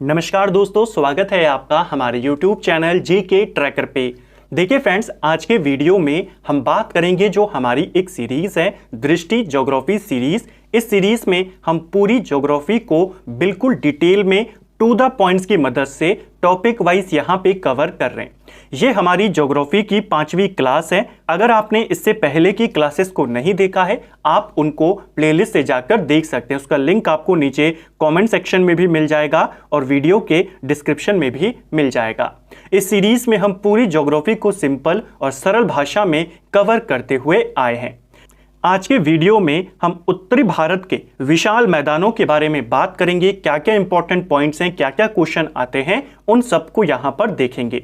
नमस्कार दोस्तों, स्वागत है आपका हमारे YouTube चैनल जीके ट्रैकर पे। देखिए फ्रेंड्स, आज के वीडियो में हम बात करेंगे जो हमारी एक सीरीज है दृष्टि ज्योग्राफी सीरीज। इस सीरीज में हम पूरी ज्योग्राफी को बिल्कुल डिटेल में टू द पॉइंट्स की मदद से टॉपिक वाइज यहाँ पे कवर कर रहे हैं। ये हमारी ज्योग्राफी की 5वीं क्लास है। अगर आपने इससे पहले की क्लासेस को नहीं देखा है, आप उनको प्लेलिस्ट से जाकर देख सकते हैं। उसका लिंक आपको नीचे कमेंट सेक्शन में भी मिल जाएगा और वीडियो के डिस्क्रिप्शन में भी मिल जाएगा। इस सीरीज में हम पूरी ज्योग्राफी को सिंपल और सरल भाषा में कवर करते हुए आए हैं। आज के वीडियो में हम उत्तरी भारत के विशाल मैदानों के बारे में बात करेंगे। क्या क्या इंपॉर्टेंट पॉइंट्स हैं, क्या क्या क्वेश्चन आते हैं, उन सबको यहाँ पर देखेंगे।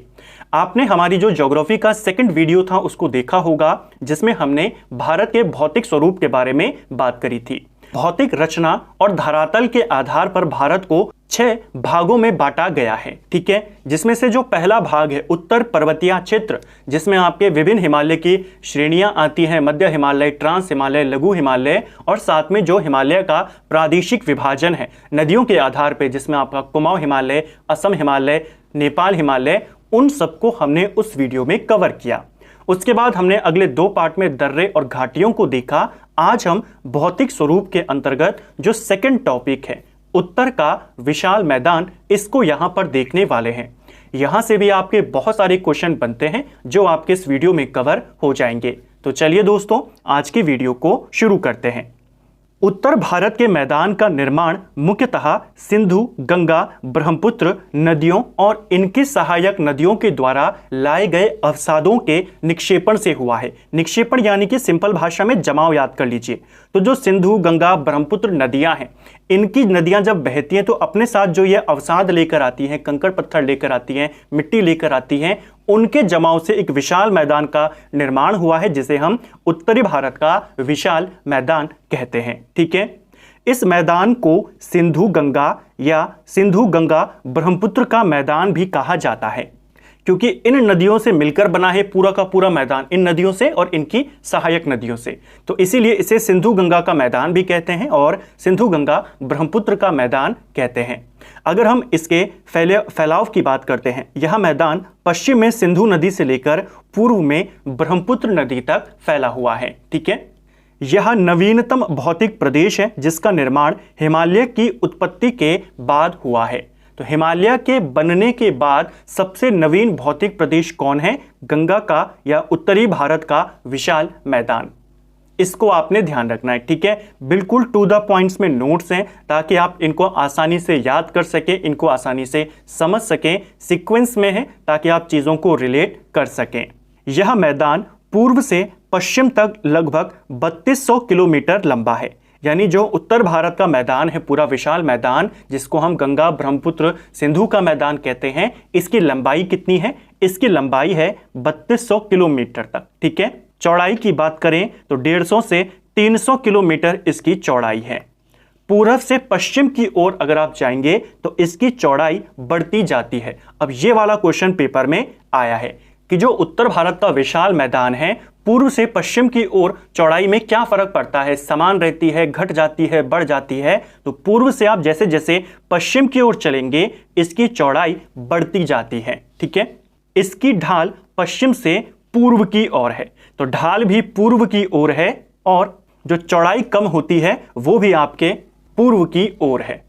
आपने हमारी जो ज्योग्राफी का सेकंड वीडियो था उसको देखा होगा, जिसमें हमने भारत के भौतिक स्वरूप के बारे में बात करी थी। भौतिक रचना और धरातल के आधार पर भारत को 6 भागों में बांटा गया है, ठीक है। जिसमें से जो पहला भाग है उत्तर पर्वतीय क्षेत्र, जिसमें आपके विभिन्न हिमालय की श्रेणियां आती हैं, मध्य हिमालय, ट्रांस हिमालय, लघु हिमालय, और साथ में जो हिमालय का प्रादेशिक विभाजन है नदियों के आधार पर, जिसमें आपका कुमाऊं हिमालय, असम हिमालय, नेपाल हिमालय, उन सबको हमने उस वीडियो में कवर किया। उसके बाद हमने अगले 2 पार्ट में दर्रे और घाटियों को देखा। आज हम भौतिक स्वरूप के अंतर्गत जो सेकंड टॉपिक है उत्तर का विशाल मैदान, इसको यहां पर देखने वाले हैं। यहां से भी आपके बहुत सारे क्वेश्चन बनते हैं जो आपके इस वीडियो में कवर हो जाएंगे। तो चलिए दोस्तों, आज की वीडियो को शुरू करते हैं। उत्तर भारत के मैदान का निर्माण मुख्यतः सिंधु, गंगा, ब्रह्मपुत्र नदियों और इनकी सहायक नदियों के द्वारा लाए गए अवसादों के निक्षेपण से हुआ है। निक्षेपण यानी कि सिंपल भाषा में जमाव याद कर लीजिए। तो जो सिंधु, गंगा, ब्रह्मपुत्र नदियां हैं, इनकी नदियां जब बहती हैं तो अपने साथ जो ये अवसाद लेकर आती हैं, कंकड़ पत्थर लेकर आती हैं, मिट्टी लेकर आती हैं, उनके जमाव से एक विशाल मैदान का निर्माण हुआ है, जिसे हम उत्तरी भारत का विशाल मैदान कहते हैं, ठीक है। इस मैदान को सिंधु गंगा या सिंधु गंगा ब्रह्मपुत्र का मैदान भी कहा जाता है, क्योंकि इन नदियों से मिलकर बना है पूरा का पूरा मैदान, इन नदियों से और इनकी सहायक नदियों से। तो इसीलिए इसे सिंधु गंगा का मैदान भी कहते हैं और सिंधु गंगा ब्रह्मपुत्र का मैदान कहते हैं। अगर हम इसके फैलाव की बात करते हैं, यह मैदान पश्चिम में सिंधु नदी से लेकर पूर्व में ब्रह्मपुत्र नदी तक फैला हुआ है, ठीक है। यह नवीनतम भौतिक प्रदेश है जिसका निर्माण हिमालय की उत्पत्ति के बाद हुआ है। तो हिमालय के बनने के बाद सबसे नवीन भौतिक प्रदेश कौन है? गंगा का या उत्तरी भारत का विशाल मैदान। इसको आपने ध्यान रखना है, ठीक है। बिल्कुल टू द पॉइंट्स में नोट्स हैं ताकि आप इनको आसानी से याद कर सकें, इनको आसानी से समझ सकें। सीक्वेंस में है ताकि आप चीज़ों को रिलेट कर सकें। यह मैदान पूर्व से पश्चिम तक लगभग 3200 किलोमीटर लंबा है। यानी जो उत्तर भारत का मैदान है, पूरा विशाल मैदान, जिसको हम गंगा, ब्रह्मपुत्र, सिंधु का मैदान कहते हैं, इसकी लंबाई कितनी है? इसकी लंबाई है 3200 किलोमीटर तक, ठीक है। चौड़ाई की बात करें तो 150 से 300 किलोमीटर इसकी चौड़ाई है। पूर्व से पश्चिम की ओर अगर आप जाएंगे तो इसकी चौड़ाई बढ़ती जाती है। अब ये वाला क्वेश्चन पेपर में आया है कि जो उत्तर भारत का विशाल मैदान है, पूर्व से पश्चिम की ओर चौड़ाई में क्या फर्क पड़ता है? समान रहती है, घट जाती है, बढ़ जाती है? तो पूर्व से आप जैसे जैसे पश्चिम की ओर चलेंगे इसकी चौड़ाई बढ़ती जाती है, ठीक है। इसकी ढाल पश्चिम से पूर्व की ओर है, तो ढाल भी पूर्व की ओर है, और जो चौड़ाई कम होती है वो भी आपके पूर्व की ओर है।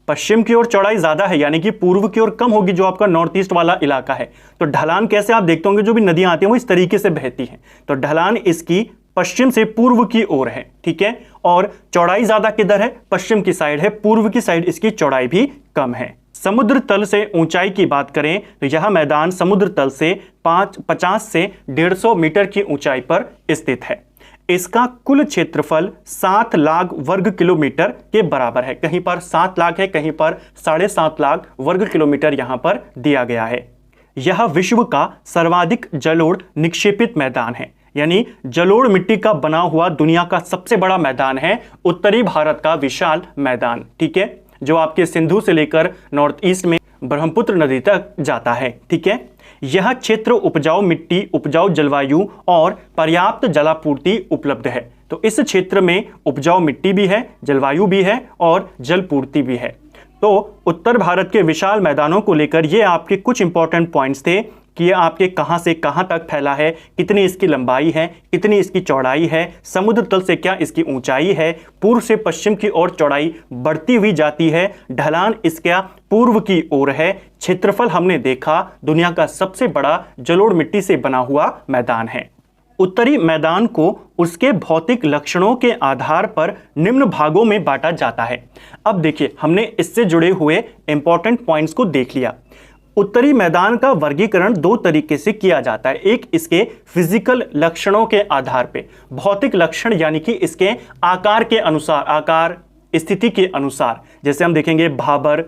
पश्चिम की ओर चौड़ाई ज्यादा है, यानी कि पूर्व की ओर कम होगी, जो आपका नॉर्थ ईस्ट वाला इलाका है। तो ढलान कैसे आप देखते होंगे, जो भी नदियां आती हैं वो इस तरीके से बहती हैं। तो ढलान इसकी पश्चिम से पूर्व की ओर है, ठीक है। और चौड़ाई ज्यादा किधर है? पश्चिम की साइड है। पूर्व की साइड इसकी चौड़ाई भी कम है। समुद्र तल से ऊंचाई की बात करें तो यह मैदान समुद्र तल से 50 से 150 मीटर की ऊंचाई पर स्थित है। इसका कुल क्षेत्रफल 7 लाख वर्ग किलोमीटर के बराबर है। कहीं पर 7 लाख है, कहीं पर 7.5 लाख वर्ग किलोमीटर यहां पर दिया गया है। यह विश्व का सर्वाधिक जलोढ़ निक्षेपित मैदान है, यानी जलोढ़ मिट्टी का बना हुआ दुनिया का सबसे बड़ा मैदान है उत्तरी भारत का विशाल मैदान, ठीक है, जो आपके सिंधु से लेकर नॉर्थ ईस्ट में ब्रह्मपुत्र नदी तक जाता है, ठीक है। यह क्षेत्र उपजाऊ मिट्टी, उपजाऊ जलवायु और पर्याप्त जलापूर्ति उपलब्ध है। तो इस क्षेत्र में उपजाऊ मिट्टी भी है, जलवायु भी है और जलपूर्ति भी है। तो उत्तर भारत के विशाल मैदानों को लेकर ये आपके कुछ इंपॉर्टेंट पॉइंट्स थे कि ये आपके कहां से कहां तक फैला है, कितनी इसकी लंबाई है, कितनी इसकी चौड़ाई है, समुद्र तल से क्या इसकी ऊंचाई है, पूर्व से पश्चिम की ओर चौड़ाई बढ़ती हुई जाती है, ढलान इसका पूर्व की ओर है, क्षेत्रफल हमने देखा, दुनिया का सबसे बड़ा जलोढ़ मिट्टी से बना हुआ मैदान है। उत्तरी मैदान को उसके भौतिक लक्षणों के आधार पर निम्न भागों में बांटा जाता है। अब देखिए, हमने इससे जुड़े हुए इंपॉर्टेंट पॉइंट्स को देख लिया। उत्तरी मैदान का वर्गीकरण दो तरीके से किया जाता है। एक इसके फिजिकल लक्षणों के आधार पे, भौतिक लक्षण यानी कि इसके आकार के अनुसार, आकार स्थिति के अनुसार, जैसे हम देखेंगे भाबर,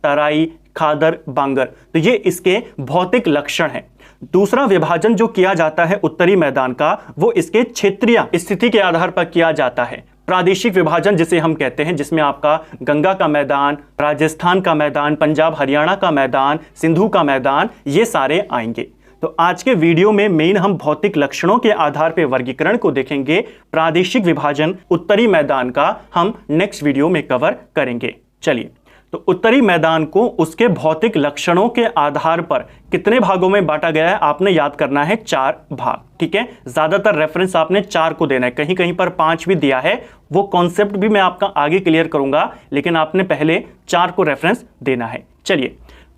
तराई, खादर, बांगर, तो ये इसके भौतिक लक्षण हैं। दूसरा विभाजन जो किया जाता है उत्तरी मैदान का, वो इसके क्षेत्रीय स्थिति के आधार पर किया जाता है। प्रादेशिक विभाजन जिसे हम कहते हैं, जिसमें आपका गंगा का मैदान, राजस्थान का मैदान, पंजाब हरियाणा का मैदान, सिंधु का मैदान, ये सारे आएंगे। तो आज के वीडियो में मेन हम भौतिक लक्षणों के आधार पर वर्गीकरण को देखेंगे। प्रादेशिक विभाजन उत्तरी मैदान का हम नेक्स्ट वीडियो में कवर करेंगे। चलिए, तो उत्तरी मैदान को उसके भौतिक लक्षणों के आधार पर कितने भागों में बांटा गया है, आपने याद करना है 4 भाग। ठीक है, ज्यादातर रेफरेंस आपने 4 को देना है, कहीं कहीं पर 5 भी दिया है, वो कॉन्सेप्ट भी मैं आपका आगे क्लियर करूंगा, लेकिन आपने पहले 4 को रेफरेंस देना है। चलिए,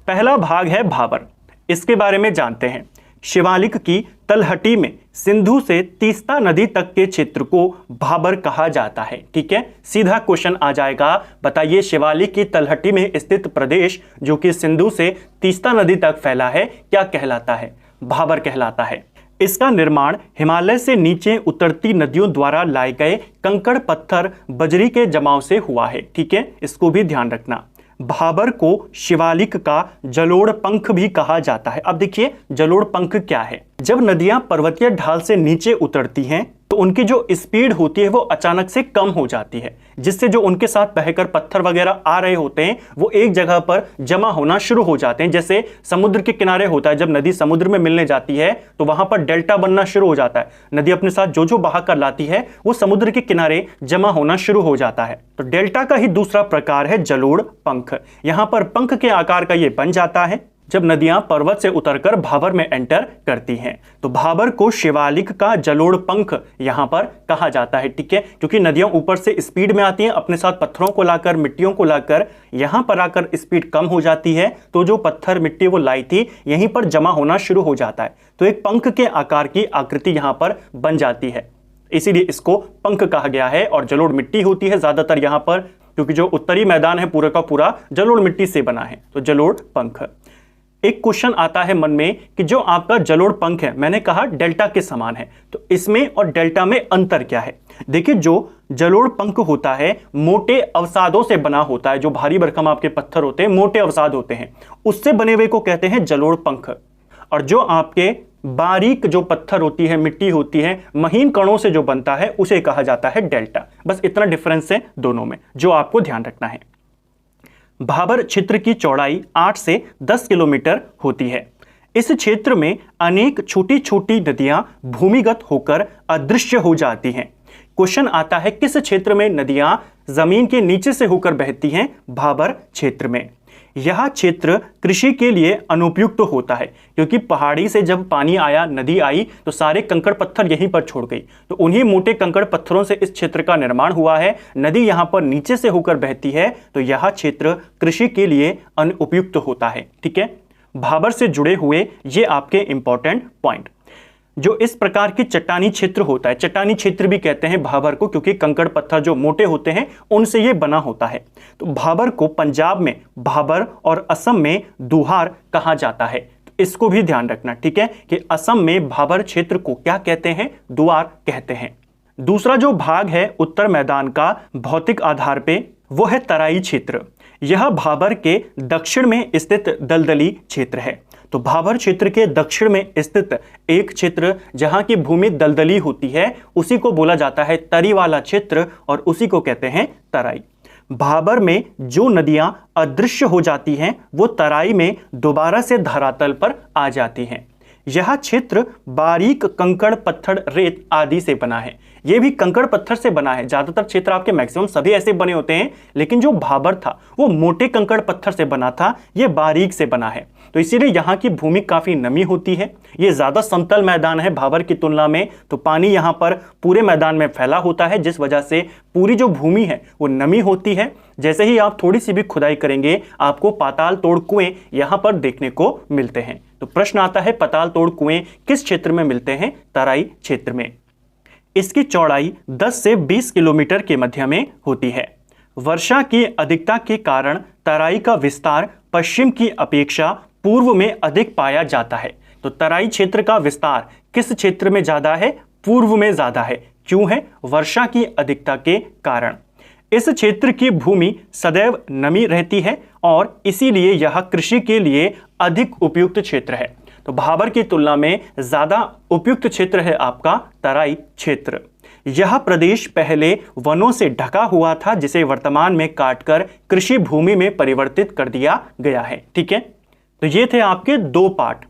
पहला भाग है भाबर। इसके बारे में जानते हैं। शिवालिक की तलहटी में सिंधु से तीस्ता नदी तक के क्षेत्र को भाबर कहा जाता है। ठीक है, सीधा क्वेश्चन आ जाएगा, बताइए शिवालिक की तलहटी में स्थित प्रदेश जो कि सिंधु से तीस्ता नदी तक फैला है, क्या कहलाता है? भाबर कहलाता है। इसका निर्माण हिमालय से नीचे उतरती नदियों द्वारा लाए गए कंकड़ पत्थर बजरी के जमाव से हुआ है। ठीक है, इसको भी ध्यान रखना। भाबर को शिवालिक का जलोढ़ पंख भी कहा जाता है। अब देखिए, जलोढ़ पंख क्या है? जब नदियां पर्वतीय ढाल से नीचे उतरती हैं तो उनकी जो स्पीड होती है वो अचानक से कम हो जाती है, जिससे जो उनके साथ बहकर पत्थर वगैरह आ रहे होते हैं वो एक जगह पर जमा होना शुरू हो जाते हैं। जैसे समुद्र के किनारे होता है, जब नदी समुद्र में मिलने जाती है तो वहां पर डेल्टा बनना शुरू हो जाता है। नदी अपने साथ जो जो बहा कर लाती है वो समुद्र के किनारे जमा होना शुरू हो जाता है। तो डेल्टा का ही दूसरा प्रकार है जलोढ़ पंख। यहां पर पंख के आकार का ये बन जाता है जब नदियां पर्वत से उतरकर भाबर में एंटर करती हैं। तो भाबर को शिवालिक का जलोढ़ पंख यहां पर कहा जाता है। ठीक है, क्योंकि नदियां ऊपर से स्पीड में आती हैं, अपने साथ पत्थरों को लाकर, मिट्टियों को लाकर यहां पर आकर स्पीड कम हो जाती है, तो जो पत्थर मिट्टी वो लाई थी यहीं पर जमा होना शुरू हो जाता है। तो एक पंख के आकार की आकृति यहां पर बन जाती है, इसीलिए इसको पंख कहा गया है। और जलोढ़ मिट्टी होती है ज्यादातर यहां पर, क्योंकि जो उत्तरी मैदान है पूरा का पूरा जलोढ़ मिट्टी से बना है, तो जलोढ़ पंख। एक क्वेश्चन आता है मन में कि जो आपका जलोढ़ पंख है, मैंने कहा डेल्टा के समान है, तो इसमें और डेल्टा में अंतर क्या है? देखिए, जो जलोढ़ पंख होता है मोटे अवसादों से बना होता है। जो भारी भरकम आपके पत्थर होते हैं, मोटे अवसाद होते हैं, उससे बने हुए को कहते हैं जलोढ़ पंख। और जो आपके बारीक जो पत्थर होती है, मिट्टी होती है, महीन कणों से जो बनता है, उसे कहा जाता है डेल्टा। बस इतना डिफरेंस है दोनों में, जो आपको ध्यान रखना है। भाबर क्षेत्र की चौड़ाई 8 से 10 किलोमीटर होती है। इस क्षेत्र में अनेक छोटी छोटी नदियां भूमिगत होकर अदृश्य हो जाती हैं। क्वेश्चन आता है, किस क्षेत्र में नदियां जमीन के नीचे से होकर बहती हैं? भाबर क्षेत्र में। यह क्षेत्र कृषि के लिए अनुपयुक्त होता है, क्योंकि पहाड़ी से जब पानी आया, नदी आई, तो सारे कंकड़ पत्थर यहीं पर छोड़ गई। तो उन्हीं मोटे कंकड़ पत्थरों से इस क्षेत्र का निर्माण हुआ है। नदी यहां पर नीचे से होकर बहती है, तो यह क्षेत्र कृषि के लिए अनुपयुक्त होता है। ठीक है, भाबर से जुड़े हुए ये आपके इंपॉर्टेंट पॉइंट। जो इस प्रकार की चट्टानी क्षेत्र होता है, चट्टानी क्षेत्र भी कहते हैं भाबर को, क्योंकि कंकड़ पत्थर जो मोटे होते हैं उनसे ये बना होता है। तो भाबर को पंजाब में भाबर और असम में दुहार कहा जाता है। तो इसको भी ध्यान रखना, ठीक है, कि असम में भाबर क्षेत्र को क्या कहते हैं? दुआर कहते हैं। दूसरा जो भाग है उत्तर मैदान का भौतिक आधार पे, वो है तराई क्षेत्र। यह भाबर के दक्षिण में स्थित दलदली क्षेत्र है। तो भाबर क्षेत्र के दक्षिण में स्थित एक क्षेत्र जहां की भूमि दलदली होती है, उसी को बोला जाता है तरी वाला क्षेत्र, और उसी को कहते हैं तराई। भाबर में जो नदियां अदृश्य हो जाती हैं, वो तराई में दोबारा से धरातल पर आ जाती हैं। यह क्षेत्र बारीक कंकड़ पत्थर रेत आदि से बना है। यह भी कंकड़ पत्थर से बना है। ज्यादातर क्षेत्र आपके मैक्सिमम सभी ऐसे बने होते हैं, लेकिन जो भाबर था वो मोटे कंकड़ पत्थर से बना था, यह बारीक से बना है। तो इसीलिए यहाँ की भूमि काफी नमी होती है। ये ज्यादा समतल मैदान है भाबर की तुलना में, तो पानी यहाँ पर पूरे मैदान में फैला होता है, जिस वजह से पूरी जो भूमि है वो नमी होती है। जैसे ही आप थोड़ी सी भी खुदाई करेंगे आपको पाताल तोड़ कुएं यहाँ पर देखने को मिलते हैं। तो प्रश्न आता है पाताल तोड़ कुएं किस क्षेत्र में मिलते हैं? तराई क्षेत्र में। इसकी चौड़ाई 10 से 20 किलोमीटर के मध्य में होती है। वर्षा की अधिकता के कारण तराई का विस्तार पश्चिम की अपेक्षा पूर्व में अधिक पाया जाता है। तो तराई क्षेत्र का विस्तार किस क्षेत्र में ज्यादा है? पूर्व में ज्यादा है। क्यों है? वर्षा की अधिकता के कारण। इस क्षेत्र की भूमि सदैव नमी रहती है और इसीलिए यह कृषि के लिए अधिक उपयुक्त क्षेत्र है। तो भाबर की तुलना में ज्यादा उपयुक्त क्षेत्र है आपका तराई क्षेत्र। यह प्रदेश पहले वनों से ढका हुआ था, जिसे वर्तमान में काटकर कृषि भूमि में परिवर्तित कर दिया गया है। ठीक है, तो ये थे आपके दो पार्ट,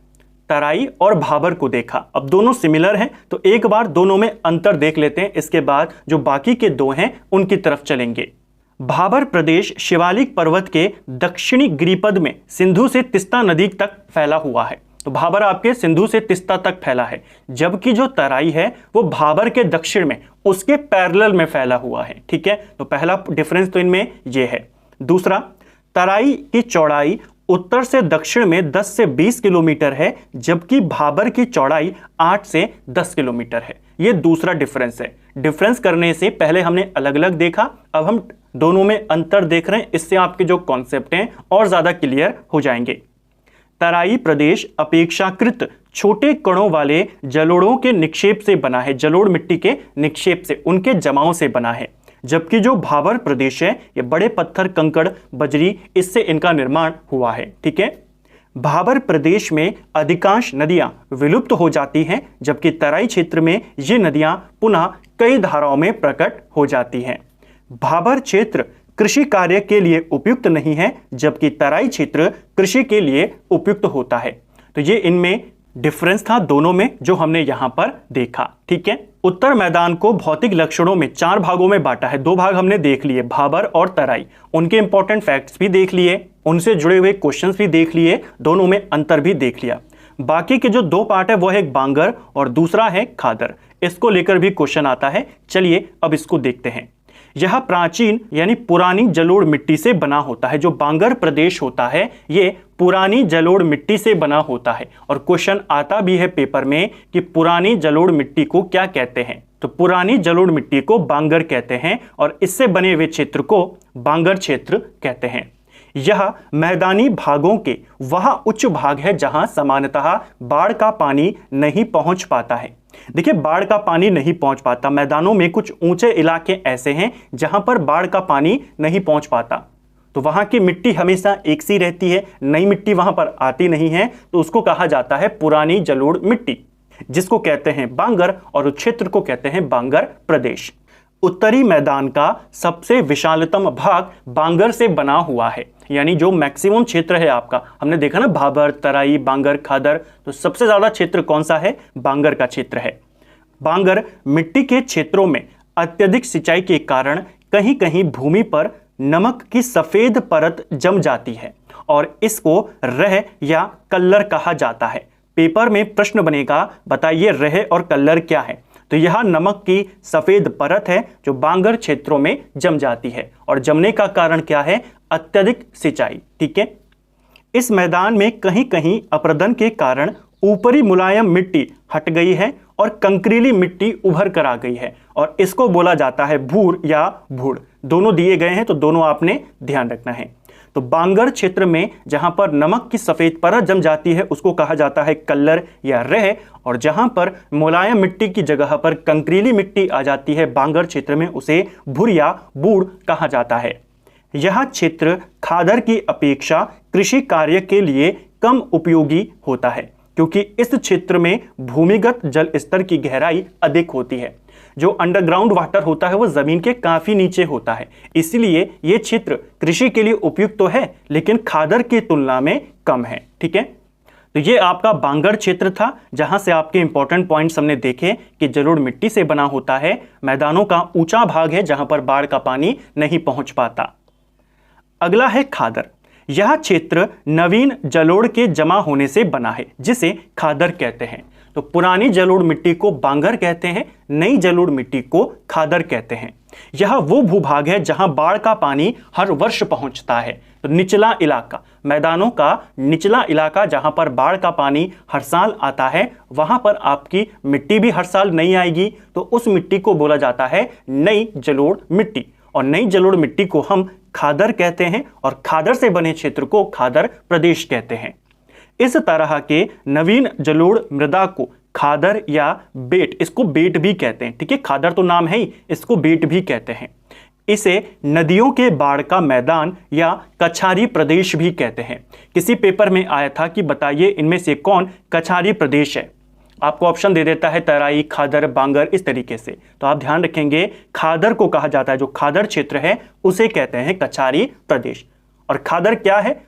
तराई और भाबर को देखा। अब दोनों सिमिलर हैं, तो एक बार दोनों में अंतर देख लेते हैं, इसके बाद जो बाकी के दो हैं उनकी तरफ चलेंगे। भाबर प्रदेश शिवालिक पर्वत के दक्षिणी गिरिपद में सिंधु से तिस्ता नदी तक फैला हुआ है। तो भाबर आपके सिंधु से तिस्ता तक फैला है, जबकि जो तराई है वो भाबर के दक्षिण में उसके पैरेलल में फैला हुआ है। ठीक है, तो पहला डिफरेंस तो इनमें ये है। दूसरा, तराई की चौड़ाई उत्तर से दक्षिण में 10 से 20 किलोमीटर है, जबकि भाबर की चौड़ाई 8 से 10 किलोमीटर है। यह दूसरा डिफरेंस है। डिफरेंस करने से पहले हमने अलग अलग देखा, अब हम दोनों में अंतर देख रहे हैं। इससे आपके जो कॉन्सेप्ट हैं और ज्यादा क्लियर हो जाएंगे। तराई प्रदेश अपेक्षाकृत छोटे कणों वाले जलोढ़ों के निक्षेप से बना है। जलोढ़ मिट्टी के निक्षेप से, उनके जमाव से बना है, जबकि जो भाबर प्रदेश है ये बड़े पत्थर, कंकड़, बजरी, इससे इनका निर्माण हुआ है। ठीक है, भाबर प्रदेश में अधिकांश नदियां विलुप्त हो जाती हैं, जबकि तराई क्षेत्र में ये नदियां पुनः कई धाराओं में प्रकट हो जाती हैं। भाबर क्षेत्र कृषि कार्य के लिए उपयुक्त नहीं है, जबकि तराई क्षेत्र कृषि के लिए उपयुक्त होता है। तो ये इनमें डिफरेंस था दोनों में जो हमने यहां पर देखा। ठीक है, उत्तर मैदान को भौतिक लक्षणों में 4 भागों में बांटा है। 2 भाग हमने देख लिए, भाबर और तराई। उनके इंपॉर्टेंट फैक्ट्स भी देख लिए, उनसे जुड़े हुए क्वेश्चंस भी देख लिए, दोनों में अंतर भी देख लिया। बाकी के जो 2 पार्ट है वो है बांगर और दूसरा है खादर। इसको लेकर भी क्वेश्चन आता है। चलिए अब इसको देखते हैं। यह प्राचीन यानी पुरानी जलोढ़ मिट्टी से बना होता है। जो बांगर प्रदेश होता है ये पुरानी जलोढ़ मिट्टी से बना होता है, और क्वेश्चन आता भी है पेपर में कि पुरानी जलोढ़ मिट्टी को क्या कहते हैं। तो पुरानी जलोढ़ मिट्टी को बांगर कहते हैं और इससे बने हुए क्षेत्र को बांगर क्षेत्र कहते हैं। यह मैदानी भागों के वह उच्च भाग है जहां सामान्यतः बाढ़ का पानी नहीं पहुंच पाता है। देखिए, बाढ़ का पानी नहीं पहुंच पाता। मैदानों में कुछ ऊंचे इलाके ऐसे हैं जहां पर बाढ़ का पानी नहीं पहुंच पाता, तो वहां की मिट्टी हमेशा एक सी रहती है, नई मिट्टी वहां पर आती नहीं है, तो उसको कहा जाता है पुरानी जलोढ़ मिट्टी, जिसको कहते हैं बांगर, और उस क्षेत्र को कहते हैं बांगर प्रदेश। उत्तरी मैदान का सबसे विशालतम भाग बांगर से बना हुआ है, यानी जो मैक्सिमम क्षेत्र है आपका, हमने देखा ना भाबर, तराई, बांगर, खादर, तो सबसे ज्यादा क्षेत्र कौन सा है? बांगर का क्षेत्र है। बांगर मिट्टी के क्षेत्रों में अत्यधिक सिंचाई के कारण कहीं कहीं भूमि पर नमक की सफेद परत जम जाती है और इसको रह या कल्लर कहा जाता है। पेपर में प्रश्न बनेगा, बताइए रह और कल्लर क्या है? तो यह नमक की सफेद परत है जो बांगर क्षेत्रों में जम जाती है, और जमने का कारण क्या है? अत्यधिक सिंचाई। ठीक है, इस मैदान में कहीं कहीं अप्रदन के कारण ऊपरी मुलायम मिट्टी हट गई है और कंकरीली मिट्टी उभर कर आ गई है, और इसको बोला जाता है भूर या भूड़। दोनों दिए गए हैं तो दोनों आपने ध्यान रखना है। तो बांगर क्षेत्र में जहां पर नमक की सफेद परत जम जाती है उसको कहा जाता है कल्लर या रह, और जहां पर मुलायम मिट्टी की जगह पर कंकरीली मिट्टी आ जाती है बांगर क्षेत्र में उसे भूर या बूढ़ कहा जाता है। यह क्षेत्र खादर की अपेक्षा कृषि कार्य के लिए कम उपयोगी होता है, क्योंकि इस क्षेत्र में भूमिगत जल स्तर की गहराई अधिक होती है। जो अंडरग्राउंड वाटर होता है वो जमीन के काफी नीचे होता है, इसलिए ये क्षेत्र कृषि के लिए उपयुक्त तो है लेकिन खादर की तुलना में कम है। ठीक है, तो ये आपका बांगर क्षेत्र था, जहां से आपके इंपॉर्टेंट पॉइंट्स हमने देखे कि जलोढ़ मिट्टी से बना होता है, मैदानों का ऊंचा भाग है जहां पर बाढ़ का पानी नहीं पहुंच पाता। अगला है खादर। यह क्षेत्र नवीन जलोढ़ के जमा होने से बना है, जिसे खादर कहते हैं। तो पुरानी जलोढ़ मिट्टी को बांगर कहते हैं, नई जलोढ़ मिट्टी को खादर कहते हैं। यह वो भूभाग है जहां बाढ़ का पानी हर वर्ष पहुंचता है। तो निचला इलाका, मैदानों का निचला इलाका जहां पर बाढ़ का पानी हर साल आता है, वहां पर आपकी मिट्टी भी हर साल नई आएगी, तो उस मिट्टी को बोला जाता है नई जलोढ़ मिट्टी। और नई जलोढ़ मिट्टी को हम खादर कहते हैं, और खादर से बने क्षेत्र को खादर प्रदेश कहते हैं। इस तरह के नवीन जलोढ़ मृदा को खादर या बेट, इसको बेट भी कहते हैं, ठीक है, खादर तो नाम है ही, इसको बेट भी कहते हैं। इसे नदियों के बाढ़ का मैदान या कछारी प्रदेश भी कहते हैं। किसी पेपर में आया था कि बताइए इनमें से कौन कछारी प्रदेश है। आपको ऑप्शन दे देता है तराई, खादर, बांगर, इस तरीके से। तो आप ध्यान रखेंगे, खादर को कहा जाता है, जो खादर क्षेत्र है उसे कहते हैं कछारी प्रदेश। और खादर क्या है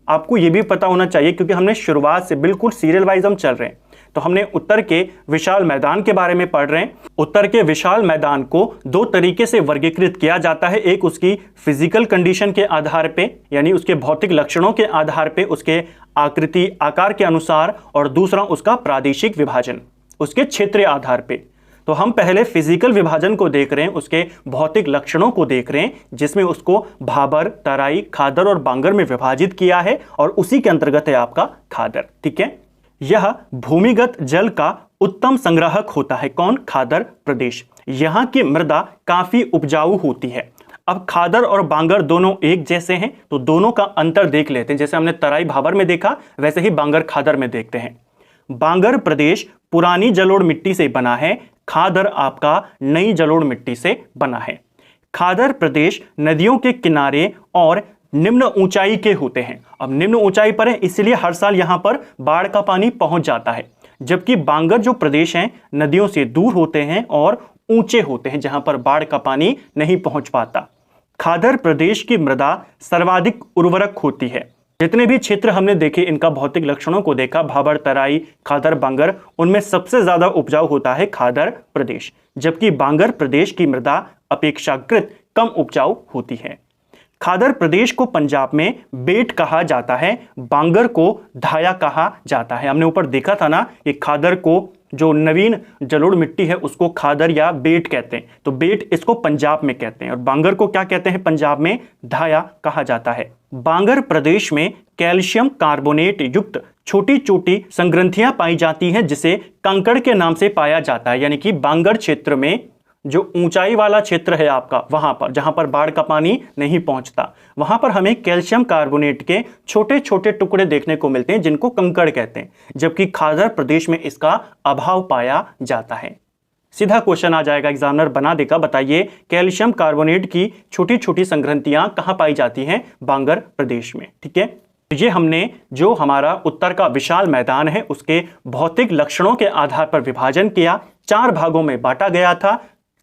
आपको ये भी पता होना चाहिए, क्योंकि हमने शुरुआत से बिल्कुल सीरियल वाइज हम चल रहे हैं। तो हमने उत्तर के विशाल मैदान के बारे में पढ़ रहे हैं। उत्तर के विशाल मैदान को दो तरीके से वर्गीकृत किया जाता है, एक उसकी फिजिकल कंडीशन के आधार पे, यानी उसके भौतिक लक्षणों के आधार पे, उसके आकृति आकार के अनुसार, और दूसरा उसका प्रादेशिक विभाजन, उसके क्षेत्रीय आधार पे। तो हम पहले फिजिकल विभाजन को देख रहे हैं, उसके भौतिक लक्षणों को देख रहे हैं, जिसमें उसको भाबर, तराई, खादर और बांगर में विभाजित किया है, और उसी के अंतर्गत है आपका खादर, ठीक है। यह भूमिगत जल का उत्तम संग्राहक होता है। कौन? खादर प्रदेश। यहाँ की मृदा काफी उपजाऊ होती है। अब खादर और बांगर दोनों एक जैसे हैं, तो दोनों का अंतर देख लेते हैं। जैसे हमने तराई भाबर में देखा, वैसे ही बांगर खादर में देखते हैं। बांगर प्रदेश पुरानी जलोढ़ मिट्टी से बना है, खादर आपका नई जलोढ़ मिट्टी से बना है। खादर प्रदेश नदियों के किनारे और निम्न ऊंचाई के होते हैं। अब निम्न ऊंचाई पर है, इसलिए हर साल यहां पर बाढ़ का पानी पहुंच जाता है, जबकि बांगर जो प्रदेश हैं नदियों से दूर होते हैं और ऊंचे होते हैं, जहां पर बाढ़ का पानी नहीं पहुंच पाता। खादर प्रदेश की मृदा सर्वाधिक उर्वरक होती है। जितने भी क्षेत्र हमने देखे, इनका भौतिक लक्षणों को देखा, भाबर, तराई, खादर, बांगर, उनमें सबसे ज्यादा उपजाऊ होता है खादर प्रदेश, जबकि बांगर प्रदेश की मृदा अपेक्षाकृत कम उपजाऊ होती है। खादर प्रदेश को पंजाब में बेट कहा जाता है, बांगर को धाया कहा जाता है। हमने ऊपर देखा था ना कि खादर को, जो नवीन जलोढ़ मिट्टी है, उसको खादर या बेट कहते हैं। तो बेट इसको पंजाब में कहते हैं, और बांगर को क्या कहते हैं पंजाब में? धाया कहा जाता है। बांगर प्रदेश में कैल्शियम कार्बोनेट युक्त छोटी छोटी संग्रंथियां पाई जाती हैं, जिसे कंकड़ के नाम से पाया जाता है। यानी कि बांगर क्षेत्र में जो ऊंचाई वाला क्षेत्र है आपका, वहां पर जहां पर बाढ़ का पानी नहीं पहुंचता, वहां पर हमें कैल्शियम कार्बोनेट के छोटे छोटे टुकड़े देखने को मिलते हैं, जिनको कंकड़ कहते हैं, जबकि खादर प्रदेश में इसका अभाव पाया जाता है। सीधा क्वेश्चन आ जाएगा, एग्जामिनर बना देगा, बताइए कैल्शियम कार्बोनेट की छोटी छोटी संग्रंथियां कहां पाई जाती हैं? बांगर प्रदेश में, ठीक है। ये हमने जो हमारा उत्तर का विशाल मैदान है, उसके भौतिक लक्षणों के आधार पर विभाजन किया, 4 भागों में बांटा गया था,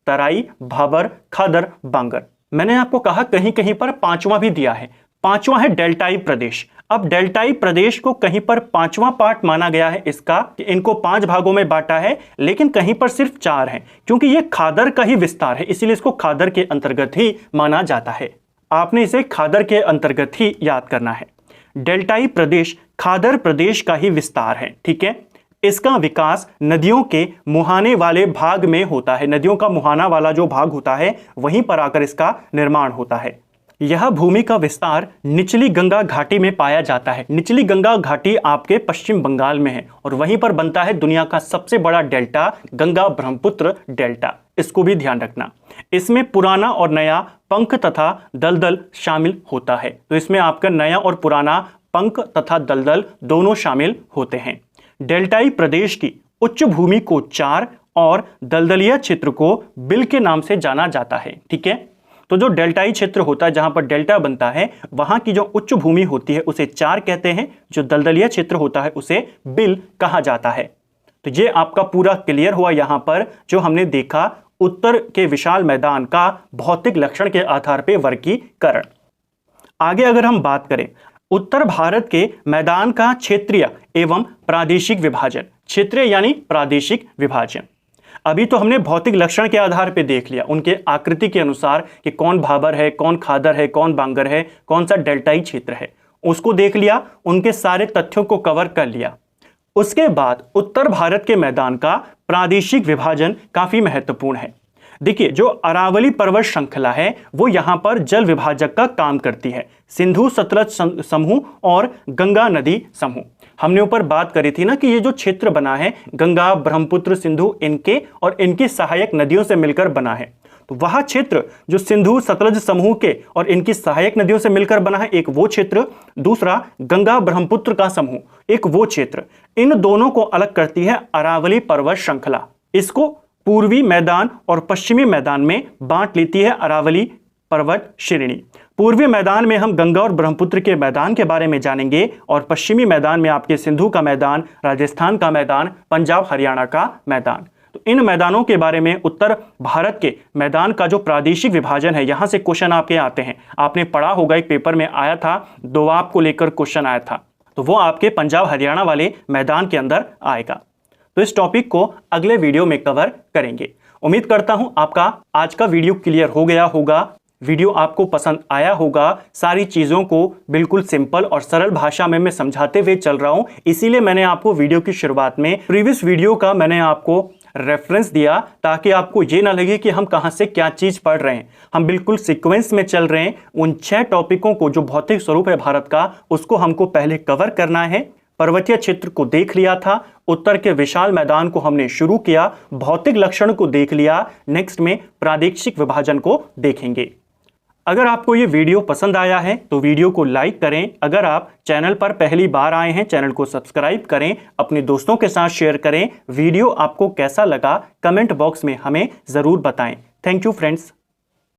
तराई, भाबर, खादर, बांगर। मैंने आपको कहा कहीं कहीं पर 5वां भी दिया है। 5वां है डेल्टाई प्रदेश। अब डेल्टाई प्रदेश को कहीं पर 5वां पार्ट माना गया है इसका, कि इनको 5 भागों में बांटा है, लेकिन कहीं पर सिर्फ 4 है, क्योंकि ये खादर का ही विस्तार है, इसीलिए इसको खादर के अंतर्गत ही माना जाता है। आपने इसे खादर के अंतर्गत ही याद करना है। डेल्टाई प्रदेश खादर प्रदेश का ही विस्तार है, ठीक है। इसका विकास नदियों के मुहाने वाले भाग में होता है। नदियों का मुहाना वाला जो भाग होता है, वहीं पर आकर इसका निर्माण होता है। यह भूमि का विस्तार निचली गंगा घाटी में पाया जाता है। निचली गंगा घाटी आपके पश्चिम बंगाल में है, और वहीं पर बनता है दुनिया का सबसे बड़ा डेल्टा, गंगा ब्रह्मपुत्र डेल्टा। इसको भी ध्यान रखना। इसमें पुराना और नया पंख तथा दलदल शामिल होता है। तो इसमें आपका नया और पुराना पंख तथा दलदल दोनों शामिल होते हैं। डेल्टाई प्रदेश की उच्च भूमि को चार और दलदलीय क्षेत्र को बिल के नाम से जाना जाता है, ठीक है। तो जो डेल्टाई क्षेत्र होता है, जहां पर डेल्टा बनता है, वहां की जो उच्च भूमि होती है उसे चार कहते हैं, जो दलदलीय क्षेत्र होता है उसे बिल कहा जाता है। तो ये आपका पूरा क्लियर हुआ यहां पर, जो हमने देखा उत्तर के विशाल मैदान का भौतिक लक्षण के आधार पर वर्गीकरण। आगे अगर हम बात करें, उत्तर भारत के मैदान का क्षेत्रीय एवं प्रादेशिक विभाजन। क्षेत्रीय यानी प्रादेशिक विभाजन। अभी तो हमने भौतिक लक्षण के आधार पर देख लिया, उनके आकृति के अनुसार कि कौन भाबर है, कौन खादर है, कौन बांगर है, कौन सा डेल्टाई क्षेत्र है, उसको देख लिया, उनके सारे तथ्यों को कवर कर लिया। उसके बाद उत्तर भारत के मैदान का प्रादेशिक विभाजन काफी महत्वपूर्ण है। देखिए, जो अरावली पर्वत श्रृंखला है वो यहां पर जल विभाजक का काम करती है। सिंधु सतलज समूह और गंगा नदी समूह, हमने ऊपर बात करी थी ना कि ये जो क्षेत्र बना है गंगा, ब्रह्मपुत्र, सिंधु, इनके और इनकी सहायक नदियों से मिलकर बना है। तो वह क्षेत्र जो सिंधु सतलज समूह के और इनकी सहायक नदियों से मिलकर बना है, एक वो क्षेत्र, दूसरा गंगा ब्रह्मपुत्र का समूह, एक वो क्षेत्र। इन दोनों को अलग करती है अरावली पर्वत श्रृंखला। इसको पूर्वी मैदान और पश्चिमी मैदान में बांट लेती है अरावली पर्वत श्रेणी। पूर्वी मैदान में हम गंगा और ब्रह्मपुत्र के मैदान के बारे में जानेंगे और पश्चिमी मैदान में आपके सिंधु का मैदान, राजस्थान का मैदान, पंजाब हरियाणा का मैदान। तो इन मैदानों के बारे में उत्तर भारत के मैदान का जो प्रादेशिक विभाजन है, यहां से क्वेश्चन आपके आते हैं। आपने पढ़ा होगा, एक पेपर में आया था, दोआब को लेकर क्वेश्चन आया था, तो वो आपके पंजाब हरियाणा वाले मैदान के अंदर आएगा। तो इस टॉपिक को अगले वीडियो में कवर करेंगे। उम्मीद करता हूं आपका आज का वीडियो क्लियर हो गया होगा, वीडियो आपको पसंद आया होगा। सारी चीज़ों को बिल्कुल सिंपल और सरल भाषा में मैं समझाते हुए चल रहा हूं, इसीलिए मैंने आपको वीडियो की शुरुआत में प्रीवियस वीडियो का मैंने आपको रेफरेंस दिया, ताकि आपको ये ना लगे कि हम कहां से क्या चीज़ पढ़ रहे हैं। हम बिल्कुल सीक्वेंस में चल रहे हैं। उन 6 टॉपिकों को जो भौतिक स्वरूप है भारत का, उसको हमको पहले कवर करना है। पर्वतीय क्षेत्र को देख लिया था, उत्तर के विशाल मैदान को हमने शुरू किया, भौतिक लक्षण को देख लिया, नेक्स्ट में प्रादेशिक विभाजन को देखेंगे। अगर आपको ये वीडियो पसंद आया है तो वीडियो को लाइक करें। अगर आप चैनल पर पहली बार आए हैं, चैनल को सब्सक्राइब करें, अपने दोस्तों के साथ शेयर करें। वीडियो आपको कैसा लगा कमेंट बॉक्स में हमें ज़रूर बताएं। Thank you friends.